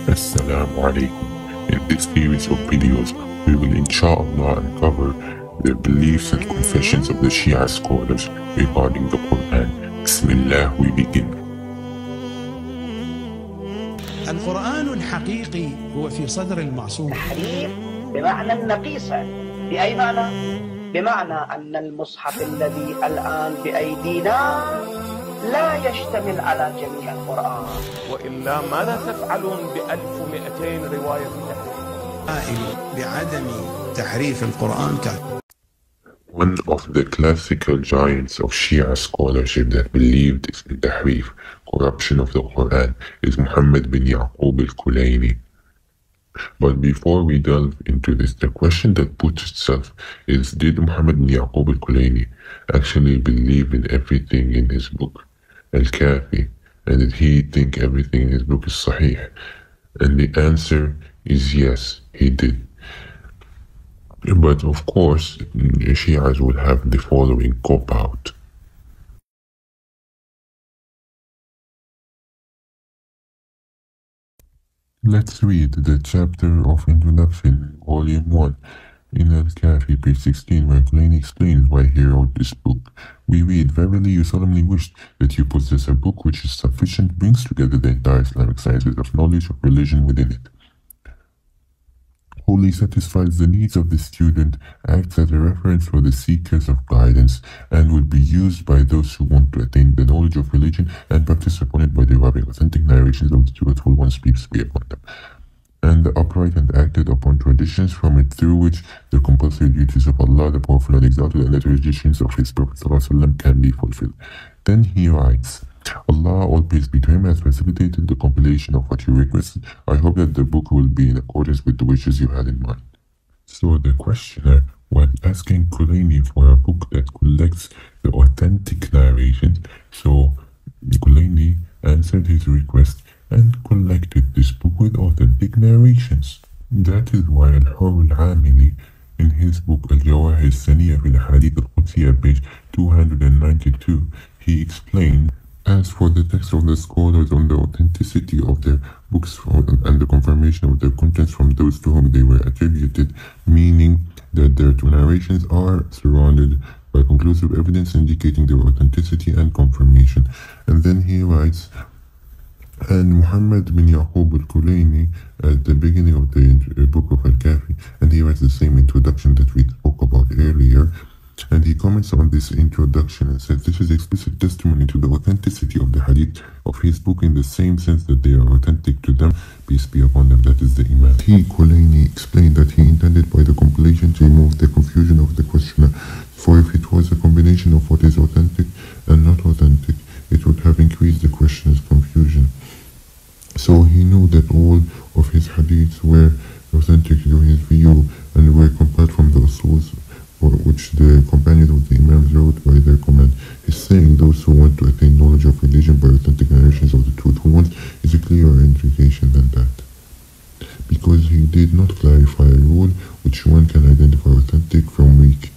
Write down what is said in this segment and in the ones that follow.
Assalamu alaikum. In this series of videos, we will inshallah uncover the beliefs and confessions of the Shia scholars regarding the Quran. Bismillah, we begin. القرآن الحقيقي هو في صدر المعصوم. تحريف بمعنى النقيصة. بأي معنى؟ بمعنى أن المصحف الذي الآن بأيدينا لا يشتمل على جميع القرآن. وإلا ماذا تفعلون ب1200 رواية في تحريف؟ قائل بعدم تحريف القرآن One of the classical giants of Shia scholarship that believed in tahrif, corruption of the Quran, is Muhammad bin Yaqub al-Kulayni. But before we delve into this, the question that puts itself is, did Muhammad bin Yaqub al-Kulayni actually believe in everything in his book, Al-Kafi, and did he think everything in his book is sahih? And the answer is yes, he did. But of course, Shias would have the following cop-out. Let's read the chapter of introduction, volume 1, in Al-Kafi, page 16, where Kulayni explains why he wrote this book. We read, "Verily you solemnly wished that you possess a book which is sufficient, brings together the entire Islamic sciences of knowledge of religion within it. Wholly satisfies the needs of the student, acts as a reference for the seekers of guidance, and will be used by those who want to attain the knowledge of religion and practice upon it by deriving authentic narrations of the truthful ones, peace be upon them, and the upright and acted upon traditions from it, through which the compulsory duties of Allah, the Powerful and Exalted, and the traditions of His Prophet ﷺ can be fulfilled." Then he writes, "Allah, all praise be to Him, has facilitated the compilation of what you requested. I hope that the book will be in accordance with the wishes you had in mind." So the questioner, when asking Kulayni for a book that collects the authentic narrations, so Kulayni answered his request and collected this book with authentic narrations. That is why Al-Hurr al-Amili, in his book Al-Jawahir al-Saniyya fil Hadith al-Qudsiyya, page 292, he explained, "As for the text of the scholars on the authenticity of their books and the confirmation of their contents from those to whom they were attributed, meaning that their two narrations are surrounded by conclusive evidence indicating their authenticity and confirmation." And then he writes, and Muhammad bin Yaqub al-Kulayni at the beginning of the book of Al-Kafi, and he writes the same introduction that we spoke about earlier, and he comments on this introduction and says, "This is explicit testimony to the authenticity of the hadith of his book in the same sense that they are authentic to them, peace be upon them," that is the Imam. He, Kulayni, explained that he intended by the compilation to remove the confusion of the questioner, for if it was a combination of what is authentic and not authentic, it would have increased the questioner's confusion. So he knew that all of his hadiths were authentic to his view and were compiled from the usuls which the companions of the Imams wrote by their command. His saying, "Those who want to attain knowledge of religion by authentic narrations of the truthful ones," is a clearer indication than that, because he did not clarify a rule which one can identify authentic from weak.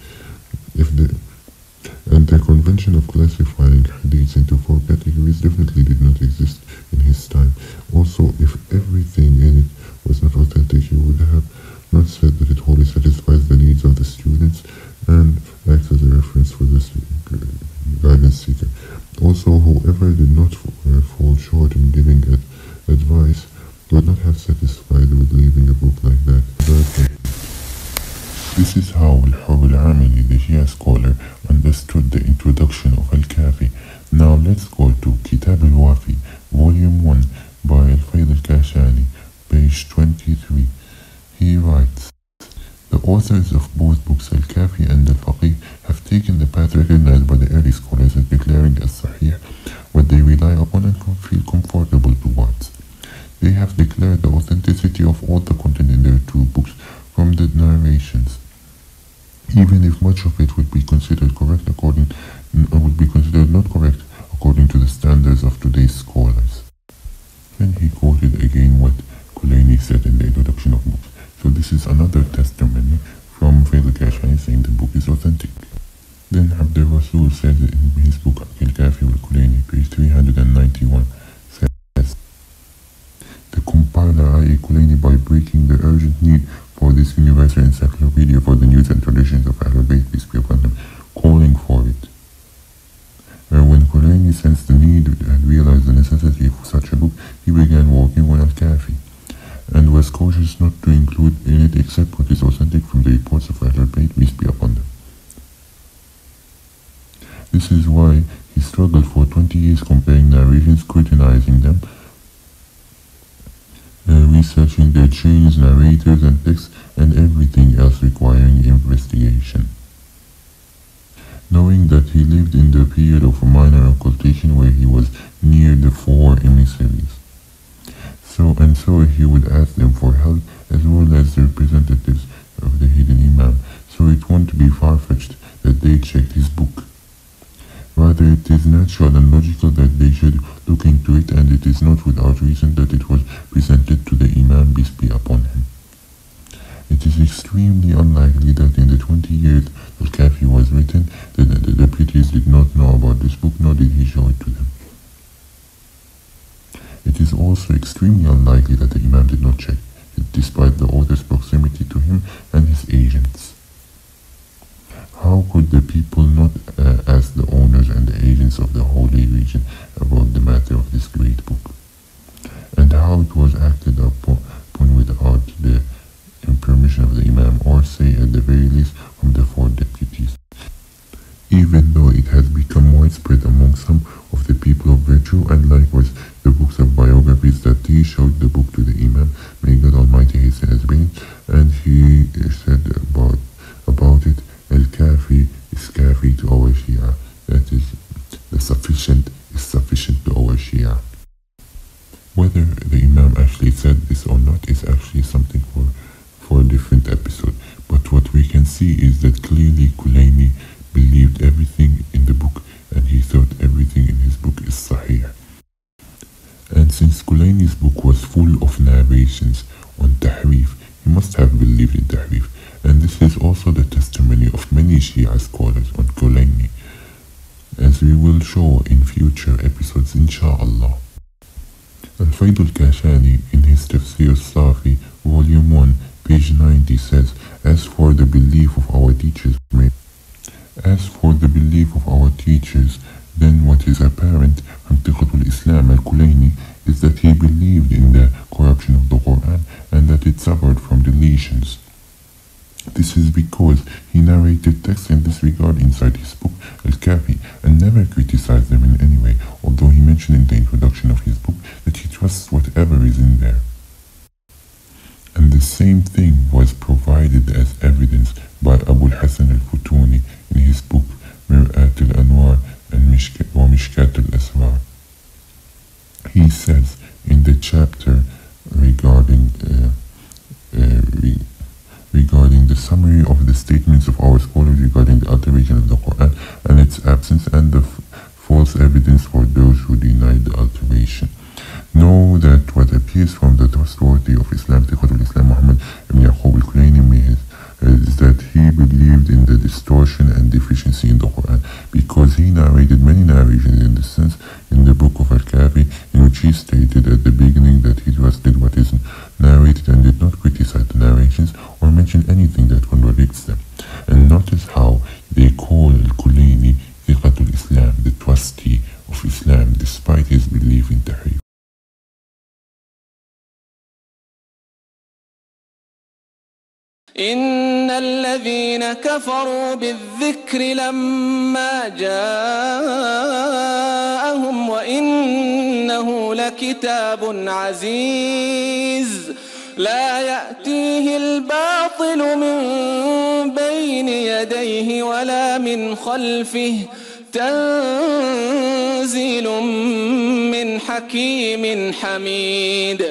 And the convention of classifying hadiths into 4 categories definitely did not exist in his time. Also, if everything in it was not authentic, he would have not said that it wholly satisfies the needs of the students and acts as a reference for the guidance seeker. Also, whoever did not fall short in giving advice would not have satisfied with leaving a book like that. This is how Al-Hurr al-Amili, the Shia scholar, understood the introduction of Al-Kafi. Now let's go to Kitab al-Wafi, volume 1, by Al-Fayd al-Kashani, page 23. He writes, "The authors of both books, Al-Kafi and Al-Faqih, have taken the path recognized by the early scholars as declaring as sahih what they rely upon and feel comfortable towards. They have declared the authenticity of all the content in their two books from the narrations, even if much of it would be considered not correct according to the standards of today's scholars." Then he quoted again what Kulayni said in the introduction of books. So this is another testimony from Fayd al-Kashani saying the book is authentic. Then Abdul Rasul says in his book Al-Kafi al-Kulayni, page 391, says, "The compiler i.e. Kulayni, by breaking the urgent need for this universal encyclopedia for the news and traditions of Ahlul Bayt, peace be upon him, calling for it. When Kulayni sensed the need and realized the necessity for such a book, he began working on Al-Kafi, and was cautious not to include in it except what is authentic from the reports of Ahlul Bayt, peace be upon them. This is why he struggled for 20 years comparing narrations, scrutinizing them, researching their chains, narrators and texts, and everything else requiring investigation. Knowing that he lived in the period of a minor occultation where he was near the four emissaries. So he would ask them for help as well as the representatives of the hidden Imam, so it won't be far-fetched that they checked his book. Rather, it is natural and logical that they should look into it, and it is not without reason that it was presented to the Imam, peace be upon him. It is extremely unlikely that in the 20 years Al-Kafi was written, that the deputies did not know about this book, nor did he show it to them. It is also extremely unlikely that the Imam did not check it, despite the author's proximity to him and his agents. How could the people not ask the owners and the agents of the Holy Region about the matter of this great book, and how it was acted upon without the permission of the Imam, or say at the very least from the four deputies? Even though it has become widespread among some of the people of virtue, and likewise the books of biographies, that he showed the book to the Imam, may God Almighty hasten his reign, and he said about it, Al-Kafi is Kafi to our Shia, that is, the sufficient is sufficient to our Shia. Whether the Imam actually said this or not is actually something for a different episode, but what we can see is that clearly Kulayni believed everything in the book, and he thought everything in his book is Sahih. And since Kulayni's book was full of narrations on Tahrif, he must have believed in Tahrif, and this is also the testimony of many Shia scholars on Kulayni, as we will show in future episodes, inshaAllah. Al-Fayd al-Kashani, in his Tafsir al-Safi, Volume 1, page 90, says, As for the belief of our teachers, then what is apparent from Tiqatul Islam al-Kulayni is that he believed in the corruption of the Quran and that it suffered from deletions. This is because he narrated texts in this regard inside his book Al-Kafi and never criticized them in any way, although he mentioned in the introduction of his book that he trusts whatever is in there. And the same thing was provided as evidence by Abu al-Hasan al-Futuni in his book Mir'at al-Anwar and Mishkat al-Asrar. He says in the chapter regarding the summary of the statements of our scholars regarding the alteration of the Quran and its absence, and the false evidence for those who denied the alteration. Know that what appears from the trustworthy of Islam, Tiqatul Islam Muhammad ibn Yaqub al-Kulayni, is that he believed in the distortion and deficiency in the Quran, because he narrated many narrations in this sense in the book of Al-Kafi, in which he stated at the beginning that he trusted what is narrated and did not criticize the narrations or mention anything that contradicts them. And notice how they call Al-Kulayni Thiqatul Islam, the trustee of Islam, despite his belief in Tahrif. إن الذين كفروا بالذكر لما جاءهم وإنه لكتاب عزيز لا يأتيه الباطل من بين يديه ولا من خلفه تنزيل من حكيم حميد.